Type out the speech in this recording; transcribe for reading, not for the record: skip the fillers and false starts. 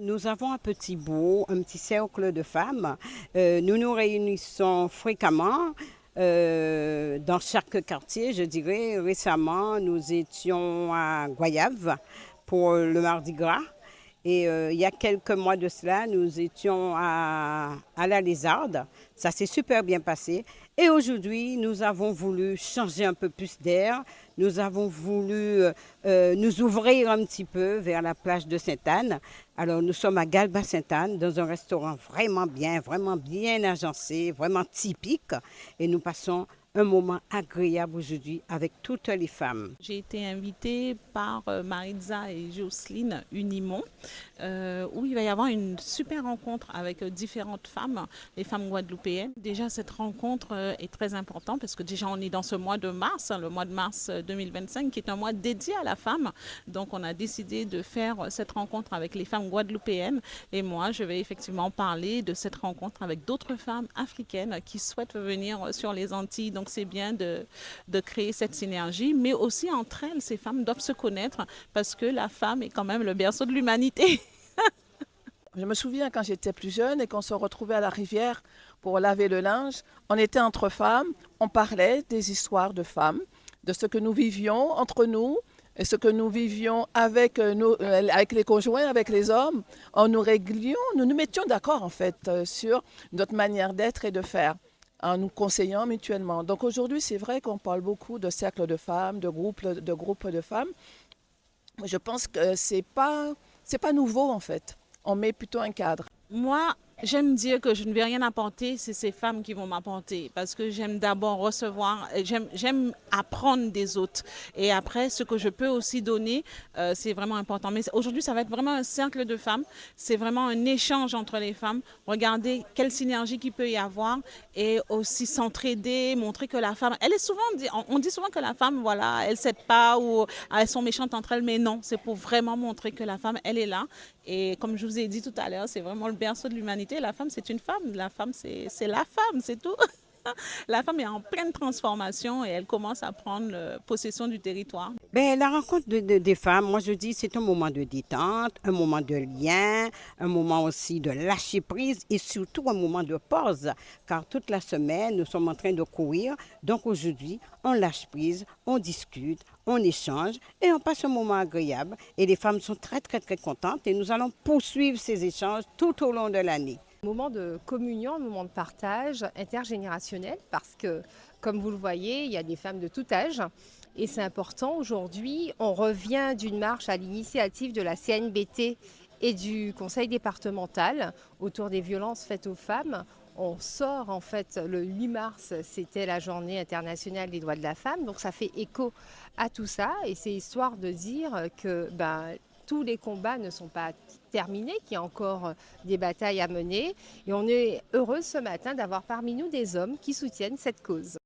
Nous avons un petit bout, un petit cercle de femmes. Nous nous réunissons fréquemment dans chaque quartier, je dirais. Récemment, nous étions à Goyave pour le Mardi Gras. Et il y a quelques mois de cela, nous étions à la Lézarde. Ça s'est super bien passé. Et aujourd'hui, nous avons voulu changer un peu plus d'air. Nous avons voulu nous ouvrir un petit peu vers la plage de Sainte-Anne. Alors, nous sommes à Galba-Sainte-Anne, dans un restaurant vraiment bien agencé, vraiment typique. Et nous passons un moment agréable aujourd'hui avec toutes les femmes. J'ai été invitée par Maritza et Jocelyne Unimont, où il va y avoir une super rencontre avec différentes femmes, les femmes guadeloupéennes. Déjà, cette rencontre est très importante parce que déjà, on est dans ce mois de mars, le mois de mars 2025, qui est un mois dédié à la femme. Donc, on a décidé de faire cette rencontre avec les femmes guadeloupéennes. Et moi, je vais effectivement parler de cette rencontre avec d'autres femmes africaines qui souhaitent venir sur les Antilles. Donc, c'est bien de créer cette synergie, mais aussi entre elles, ces femmes doivent se connaître parce que la femme est quand même le berceau de l'humanité. Je me souviens quand j'étais plus jeune et qu'on se retrouvait à la rivière pour laver le linge, on était entre femmes, on parlait des histoires de femmes, de ce que nous vivions entre nous et ce que nous vivions avec, avec les conjoints, avec les hommes. Nous nous mettions d'accord en fait sur notre manière d'être et de faire en nous conseillant mutuellement. Donc aujourd'hui, c'est vrai qu'on parle beaucoup de cercles de femmes, de groupes de femmes. Je pense que c'est pas nouveau en fait. On met plutôt un cadre. Moi, j'aime dire que je ne vais rien apporter, c'est ces femmes qui vont m'apporter. Parce que j'aime d'abord recevoir, j'aime apprendre des autres. Et après, ce que je peux aussi donner, c'est vraiment important. Mais aujourd'hui, ça va être vraiment un cercle de femmes. C'est vraiment un échange entre les femmes. Regardez quelle synergie qu'il peut y avoir. Et aussi s'entraider, montrer que la femme, elle est souvent, on dit souvent que la femme, voilà, elle ne s'aide pas ou elles sont méchantes entre elles. Mais non, c'est pour vraiment montrer que la femme, elle est là. Et comme je vous ai dit tout à l'heure, c'est vraiment le berceau de l'humanité. La femme, c'est une femme. La femme, c'est la femme, c'est tout. La femme est en pleine transformation et elle commence à prendre possession du territoire. Ben, la rencontre des femmes, moi je dis, c'est un moment de détente, un moment de lien, un moment aussi de lâcher prise et surtout un moment de pause. Car toute la semaine, nous sommes en train de courir. Donc aujourd'hui, on lâche prise, on discute, on échange et on passe un moment agréable. Et les femmes sont très contentes et nous allons poursuivre ces échanges tout au long de l'année. Moment de communion, un moment de partage intergénérationnel parce que, comme vous le voyez, il y a des femmes de tout âge et c'est important. Aujourd'hui, on revient d'une marche à l'initiative de la CNBT et du conseil départemental autour des violences faites aux femmes. On sort en fait le 8 mars, c'était la journée internationale des droits de la femme, donc ça fait écho à tout ça et c'est histoire de dire que tous les combats ne sont pas terminés, qu'il y a encore des batailles à mener. Et on est heureux ce matin d'avoir parmi nous des hommes qui soutiennent cette cause.